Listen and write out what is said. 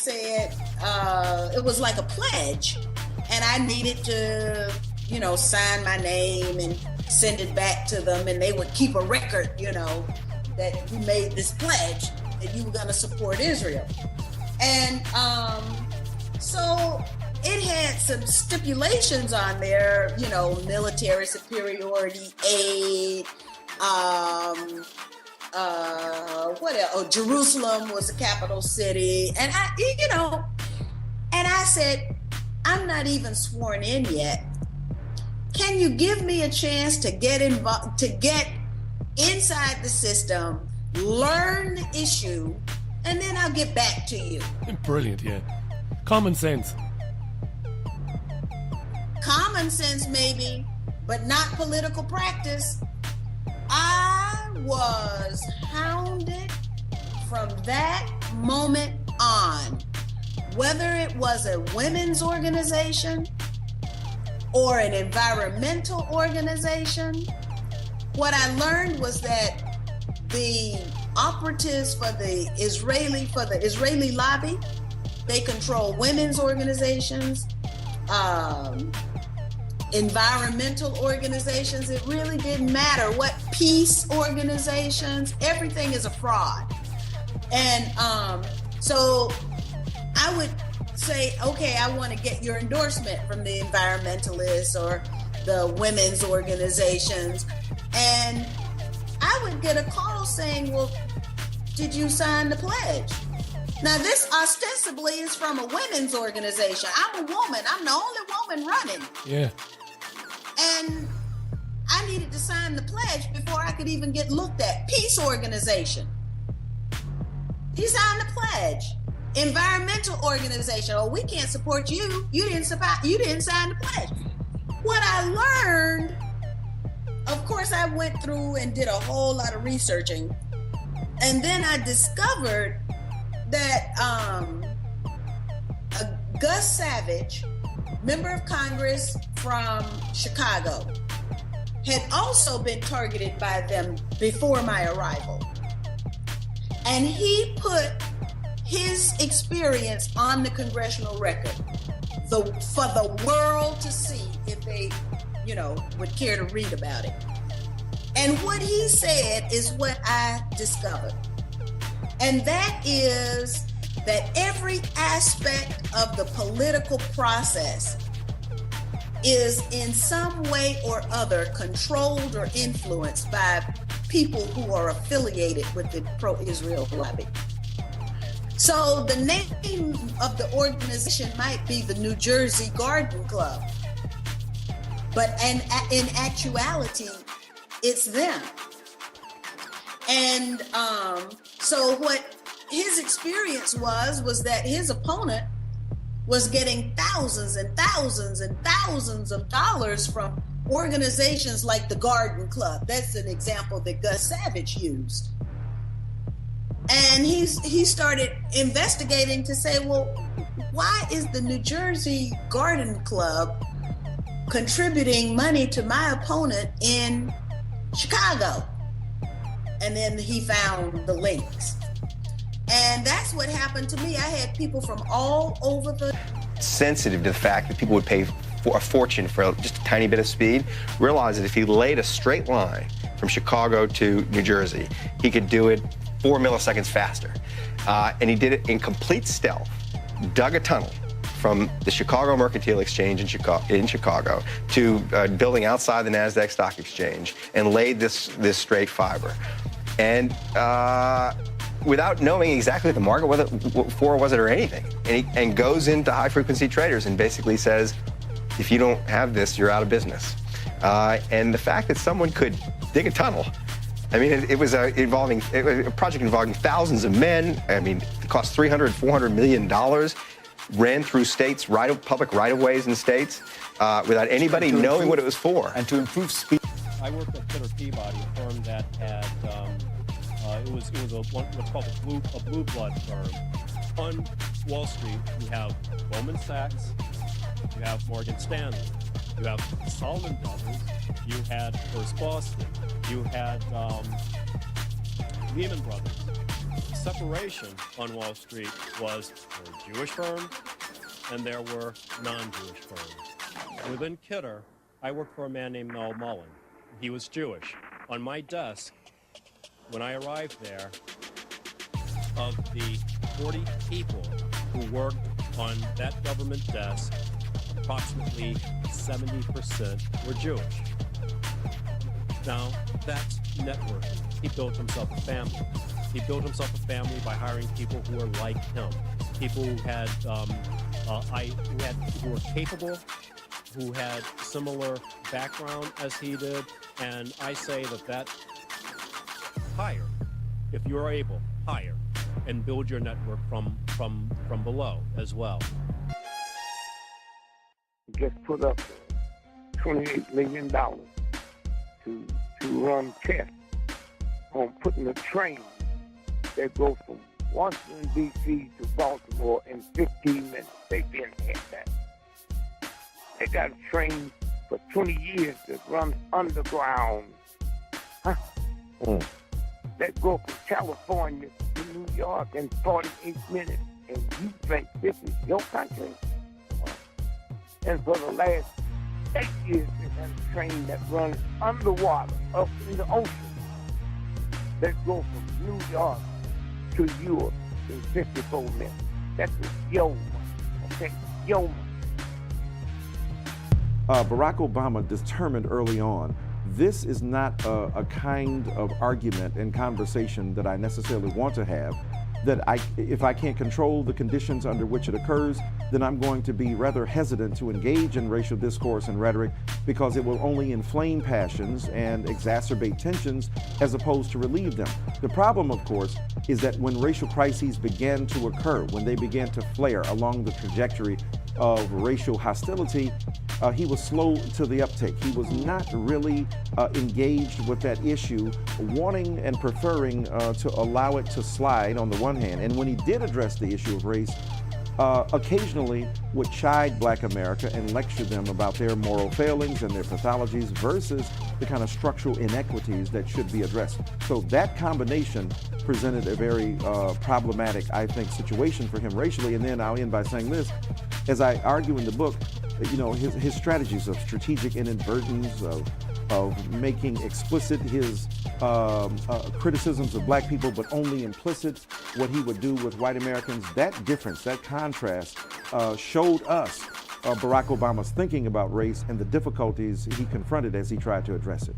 said, it was like a pledge, and I needed to, sign my name and send it back to them, and they would keep a record, that you made this pledge that you were going to support Israel. And so it had some stipulations on there, military superiority, aid, what else? Oh, Jerusalem was the capital city. And I said, I'm not even sworn in yet. Can you give me a chance to get involved, to get inside the system, learn the issue, and then I'll get back to you? Brilliant, yeah. Common sense. Common sense, maybe, but not political practice. I was hounded from that moment on, whether it was a women's organization or an environmental organization. What I learned was that the operatives for the Israeli lobby, they control women's organizations, environmental organizations. It really didn't matter what peace organizations, everything is a fraud. And so I would say, okay, I want to get your endorsement from the environmentalists or the women's organizations. And I would get a call saying, well, did you sign the pledge? Now, this ostensibly is from a women's organization. I'm a woman. I'm the only woman running. Yeah. And I needed to sign the pledge before I could even get looked at. Peace organization. You signed the pledge. Environmental organization. Oh, we can't support you. You didn't sign the pledge. What I learned, of course, I went through and did a whole lot of researching. And then I discovered that Gus Savage, member of Congress from Chicago, had also been targeted by them before my arrival. And he put his experience on the congressional record for the world to see if they, would care to read about it. And what he said is what I discovered. And that is that every aspect of the political process is in some way or other controlled or influenced by people who are affiliated with the pro-Israel lobby. So the name of the organization might be the New Jersey Garden Club, but in actuality, it's them. And so what his experience was that his opponent was getting thousands and thousands and thousands of dollars from organizations like the Garden Club. That's an example that Gus Savage used. And he started investigating to say, well, why is the New Jersey Garden Club contributing money to my opponent in Chicago? And then he found the links. And that's what happened to me. I had people from all over the... Sensitive to the fact that people would pay for a fortune for just a tiny bit of speed, realized that if he laid a straight line from Chicago to New Jersey, he could do it 4 milliseconds faster. And he did it in complete stealth, dug a tunnel from the Chicago Mercantile Exchange in Chicago to building outside the NASDAQ Stock Exchange, and laid this straight fiber. And without knowing exactly the market, whether for was it or anything, and goes into high-frequency traders and basically says, if you don't have this, you're out of business. And the fact that someone could dig a tunnel, I mean, it was a project involving thousands of men. I mean, it cost $300, $400 million, ran through states, public right-of-ways in states, without anybody knowing what it was for. And to improve speed. I worked at Kidder Peabody, a firm that had, it was what's called a blue blood firm. On Wall Street, you have Goldman Sachs, you have Morgan Stanley, you have Salomon Brothers, you had First Boston, you had Lehman Brothers, separation on Wall Street was there were Jewish firms and there were non-Jewish firms. Within Kidder, I worked for a man named Mel Mullen. He was Jewish. On my desk, when I arrived there, of the 40 people who worked on that government desk, approximately 70% were Jewish. Now, that's networking. He built himself a family. He built himself a family by hiring people who were like him, people who had, who were capable, who had similar background as he did, and I say that hire, if you are able, hire, and build your network from below as well. Just put up $28 million to run tests on putting a train that goes from Washington, D.C. to Baltimore in 15 minutes. They didn't have that. They got a train for 20 years that runs underground. That goes from California to New York in 48 minutes. And you think this is your country? And for the last 8 years, they had a train that runs underwater, up in the ocean, that goes from New York to Europe in 54 minutes. That's your money, okay? Your money. Barack Obama determined early on, this is not a kind of argument and conversation that I necessarily want to have, that if I can't control the conditions under which it occurs, then I'm going to be rather hesitant to engage in racial discourse and rhetoric because it will only inflame passions and exacerbate tensions as opposed to relieve them. The problem, of course, is that when racial crises began to occur, when they began to flare along the trajectory of racial hostility, he was slow to the uptake. He was not really engaged with that issue, wanting and preferring to allow it to slide on the one hand. And when he did address the issue of race, occasionally would chide Black America and lecture them about their moral failings and their pathologies versus the kind of structural inequities that should be addressed. So that combination presented a very problematic, I think, situation for him racially. And then I'll end by saying this, as I argue in the book, you know, his strategies of strategic inadvertence, of making explicit his criticisms of Black people, but only implicit what he would do with white Americans, that difference, that contrast showed us Barack Obama's thinking about race and the difficulties he confronted as he tried to address it.